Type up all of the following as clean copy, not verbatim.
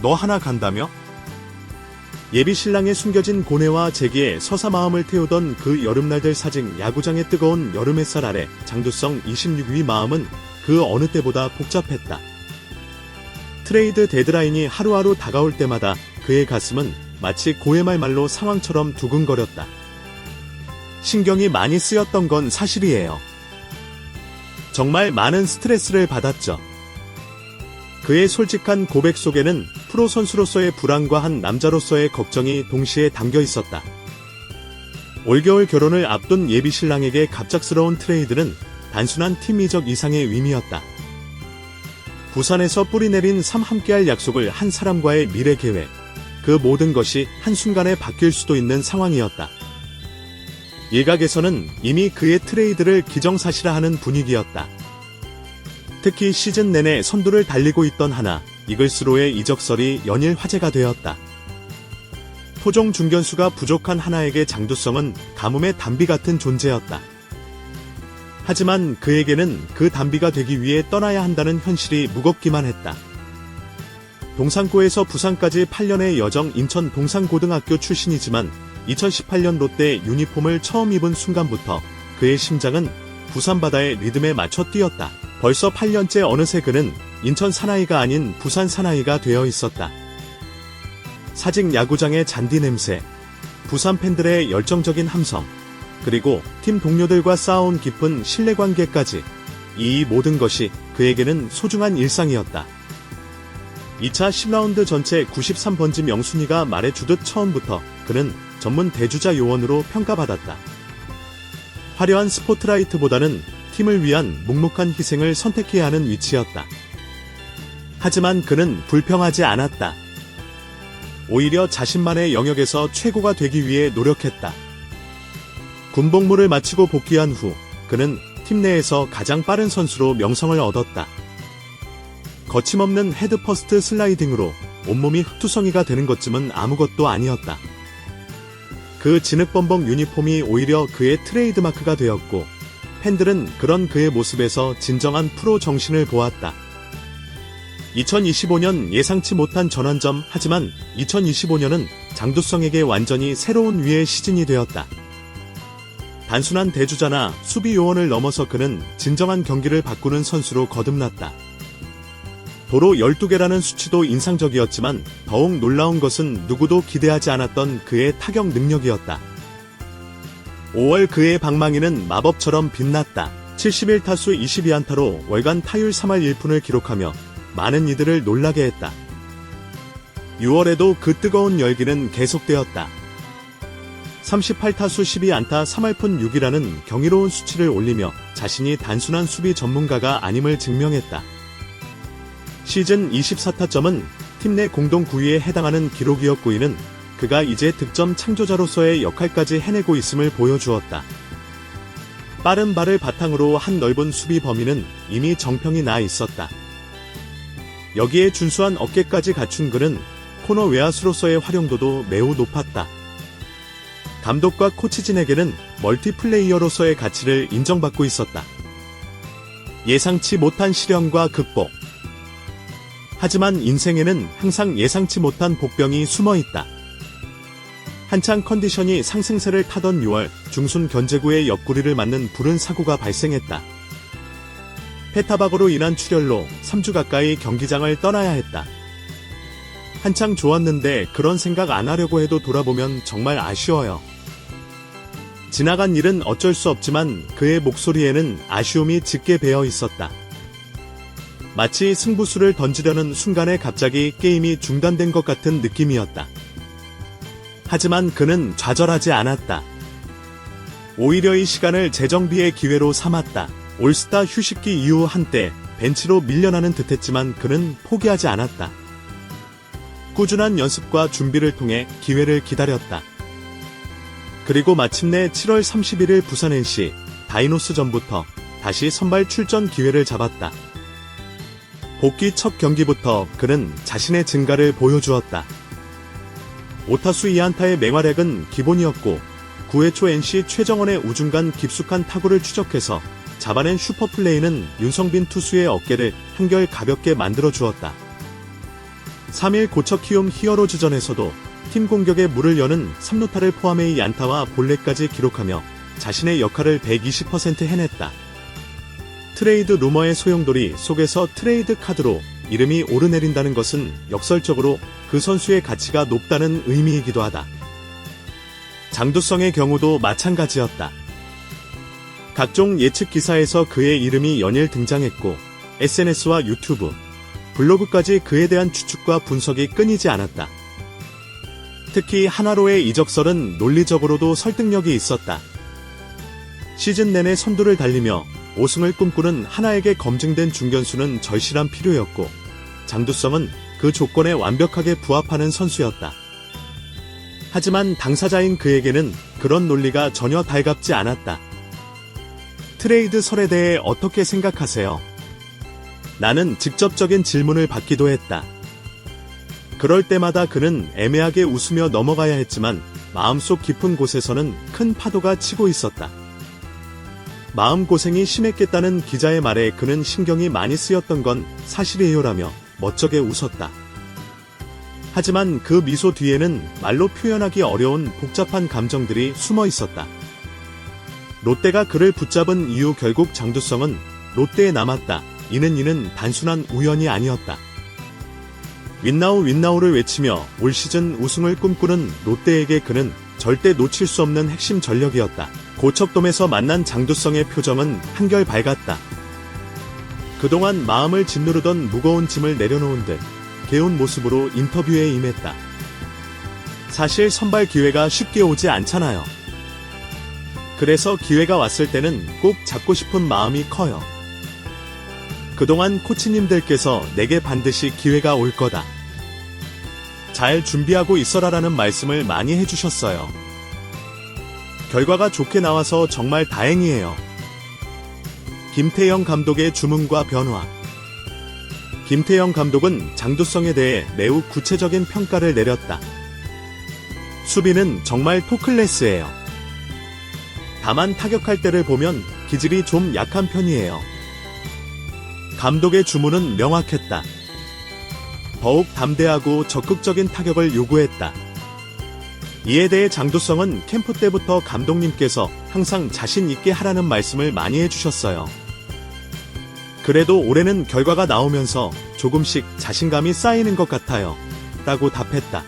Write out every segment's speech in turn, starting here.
너 하나 간다며? 예비 신랑의 숨겨진 고뇌와 재기에 서사 마음을 태우던 그 여름날들 사직 야구장의 뜨거운 여름 햇살 아래 장두성 26위 마음은 그 어느 때보다 복잡했다. 트레이드 데드라인이 하루하루 다가올 때마다 그의 가슴은 마치 고해말 말로 상황처럼 두근거렸다. 신경이 많이 쓰였던 건 사실이에요. 정말 많은 스트레스를 받았죠. 그의 솔직한 고백 속에는 프로 선수로서의 불안과 한 남자로서의 걱정이 동시에 담겨 있었다. 올겨울 결혼을 앞둔 예비 신랑에게 갑작스러운 트레이드는 단순한 팀 이적 이상의 의미였다. 부산에서 뿌리내린 삶 함께할 약속을 한 사람과의 미래 계획, 그 모든 것이 한순간에 바뀔 수도 있는 상황이었다. 일각에서는 이미 그의 트레이드를 기정사실화하는 분위기였다. 특히 시즌 내내 선두를 달리고 있던 하나, 이글스로의 이적설이 연일 화제가 되었다. 토종 중견수가 부족한 하나에게 장두성은 가뭄의 단비 같은 존재였다. 하지만 그에게는 그 단비가 되기 위해 떠나야 한다는 현실이 무겁기만 했다. 동산고에서 부산까지 8년의 여정 인천 동산고등학교 출신이지만 2018년 롯데 유니폼을 처음 입은 순간부터 그의 심장은 부산 바다의 리듬에 맞춰 뛰었다. 벌써 8년째 어느새 그는 인천 사나이가 아닌 부산 사나이가 되어 있었다. 사직 야구장의 잔디 냄새, 부산 팬들의 열정적인 함성, 그리고 팀 동료들과 쌓아온 깊은 신뢰관계까지 이 모든 것이 그에게는 소중한 일상이었다. 2차 10라운드 전체 93번지 명순이가 말해주듯 처음부터 그는 전문 대주자 요원으로 평가받았다. 화려한 스포트라이트보다는 팀을 위한 묵묵한 희생을 선택해야 하는 위치였다. 하지만 그는 불평하지 않았다. 오히려 자신만의 영역에서 최고가 되기 위해 노력했다. 군복무를 마치고 복귀한 후 그는 팀 내에서 가장 빠른 선수로 명성을 얻었다. 거침없는 헤드퍼스트 슬라이딩으로 온몸이 흙투성이가 되는 것쯤은 아무것도 아니었다. 그 진흙범벅 유니폼이 오히려 그의 트레이드마크가 되었고 팬들은 그런 그의 모습에서 진정한 프로 정신을 보았다. 2025년 예상치 못한 전환점, 하지만 2025년은 장두성에게 완전히 새로운 위의 시즌이 되었다. 단순한 대주자나 수비 요원을 넘어서 그는 진정한 경기를 바꾸는 선수로 거듭났다. 도로 12개라는 수치도 인상적이었지만 더욱 놀라운 것은 누구도 기대하지 않았던 그의 타격 능력이었다. 5월 그의 방망이는 마법처럼 빛났다. 71타수 22안타로 월간 타율 3할 1푼을 기록하며 많은 이들을 놀라게 했다. 6월에도 그 뜨거운 열기는 계속되었다. 38타수 12안타 3할푼 6이라는 경이로운 수치를 올리며 자신이 단순한 수비 전문가가 아님을 증명했다. 시즌 24타점은 팀 내 공동 9위에 해당하는 기록이었고 이는 그가 이제 득점 창조자로서의 역할까지 해내고 있음을 보여주었다. 빠른 발을 바탕으로 한 넓은 수비 범위는 이미 정평이 나 있었다. 여기에 준수한 어깨까지 갖춘 그는 코너 외야수로서의 활용도도 매우 높았다. 감독과 코치진에게는 멀티플레이어로서의 가치를 인정받고 있었다. 예상치 못한 시련과 극복. 하지만 인생에는 항상 예상치 못한 복병이 숨어있다. 한창 컨디션이 상승세를 타던 6월 중순 견제구의 옆구리를 맞는 불운 사고가 발생했다. 페타박으로 인한 출혈로 3주 가까이 경기장을 떠나야 했다. 한창 좋았는데 그런 생각 안 하려고 해도 돌아보면 정말 아쉬워요. 지나간 일은 어쩔 수 없지만 그의 목소리에는 아쉬움이 짙게 배어 있었다. 마치 승부수를 던지려는 순간에 갑자기 게임이 중단된 것 같은 느낌이었다. 하지만 그는 좌절하지 않았다. 오히려 이 시간을 재정비의 기회로 삼았다. 올스타 휴식기 이후 한때 벤치로 밀려나는 듯했지만 그는 포기하지 않았다. 꾸준한 연습과 준비를 통해 기회를 기다렸다. 그리고 마침내 7월 31일 부산 NC 다이노스전부터 다시 선발 출전 기회를 잡았다. 복귀 첫 경기부터 그는 자신의 증가를 보여주었다. 5타수 2안타의 맹활약은 기본이었고 9회 초 NC 최정원의 우중간 깊숙한 타구를 추적해서 잡아낸 슈퍼플레이는 윤성빈 투수의 어깨를 한결 가볍게 만들어 주었다. 3일 고척 키움 히어로즈전에서도 팀 공격에 물을 여는 3루타를 포함해 안타와 볼넷까지 기록하며 자신의 역할을 120% 해냈다. 트레이드 루머의 소용돌이 속에서 트레이드 카드로 이름이 오르내린다는 것은 역설적으로 그 선수의 가치가 높다는 의미이기도 하다. 장두성의 경우도 마찬가지였다. 각종 예측 기사에서 그의 이름이 연일 등장했고 SNS와 유튜브, 블로그까지 그에 대한 추측과 분석이 끊이지 않았다. 특히 한화로의 이적설은 논리적으로도 설득력이 있었다. 시즌 내내 선두를 달리며 우승을 꿈꾸는 하나에게 검증된 중견수는 절실한 필요였고 장두성은 그 조건에 완벽하게 부합하는 선수였다. 하지만 당사자인 그에게는 그런 논리가 전혀 달갑지 않았다. 트레이드 설에 대해 어떻게 생각하세요? 나는 직접적인 질문을 받기도 했다. 그럴 때마다 그는 애매하게 웃으며 넘어가야 했지만 마음속 깊은 곳에서는 큰 파도가 치고 있었다. 마음고생이 심했겠다는 기자의 말에 그는 신경이 많이 쓰였던 건 사실이에요라며 멋쩍게 웃었다. 하지만 그 미소 뒤에는 말로 표현하기 어려운 복잡한 감정들이 숨어 있었다. 롯데가 그를 붙잡은 이후 결국 장두성은 롯데에 남았다. 이는 단순한 우연이 아니었다. 윈나우를 외치며 올 시즌 우승을 꿈꾸는 롯데에게 그는 절대 놓칠 수 없는 핵심 전력이었다. 고척돔에서 만난 장두성의 표정은 한결 밝았다. 그동안 마음을 짓누르던 무거운 짐을 내려놓은 듯 개운 모습으로 인터뷰에 임했다. 사실 선발 기회가 쉽게 오지 않잖아요. 그래서 기회가 왔을 때는 꼭 잡고 싶은 마음이 커요. 그동안 코치님들께서 내게 반드시 기회가 올 거다. 잘 준비하고 있어라라는 말씀을 많이 해주셨어요. 결과가 좋게 나와서 정말 다행이에요. 김태형 감독의 주문과 변화. 김태형 감독은 장두성에 대해 매우 구체적인 평가를 내렸다. 수비는 정말 토클래스예요. 다만 타격할 때를 보면 기질이 좀 약한 편이에요. 감독의 주문은 명확했다. 더욱 담대하고 적극적인 타격을 요구했다. 이에 대해 장두성은 캠프 때부터 감독님께서 항상 자신 있게 하라는 말씀을 많이 해주셨어요. 그래도 올해는 결과가 나오면서 조금씩 자신감이 쌓이는 것 같아요. 라고 답했다.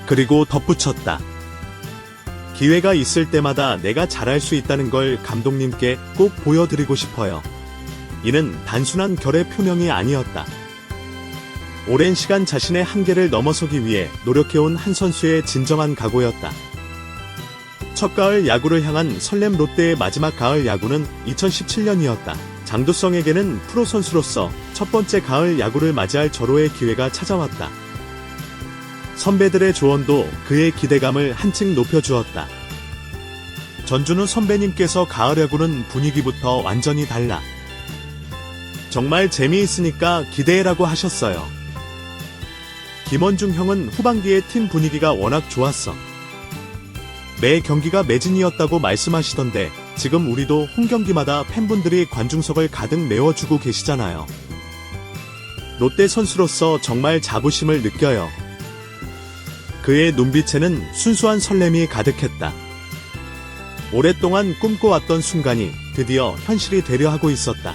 그리고 덧붙였다. 기회가 있을 때마다 내가 잘할 수 있다는 걸 감독님께 꼭 보여드리고 싶어요. 이는 단순한 결의 표명이 아니었다. 오랜 시간 자신의 한계를 넘어서기 위해 노력해온 한 선수의 진정한 각오였다. 첫 가을 야구를 향한 설렘. 롯데의 마지막 가을 야구는 2017년이었다. 장두성에게는 프로 선수로서 첫 번째 가을 야구를 맞이할 절호의 기회가 찾아왔다. 선배들의 조언도 그의 기대감을 한층 높여주었다. 전준우 선배님께서 가을 야구는 분위기부터 완전히 달라. 정말 재미있으니까 기대해라고 하셨어요. 김원중 형은 후반기의 팀 분위기가 워낙 좋았어. 매 경기가 매진이었다고 말씀하시던데 지금 우리도 홈경기마다 팬분들이 관중석을 가득 메워주고 계시잖아요. 롯데 선수로서 정말 자부심을 느껴요. 그의 눈빛에는 순수한 설렘이 가득했다. 오랫동안 꿈꿔왔던 순간이 드디어 현실이 되려 하고 있었다.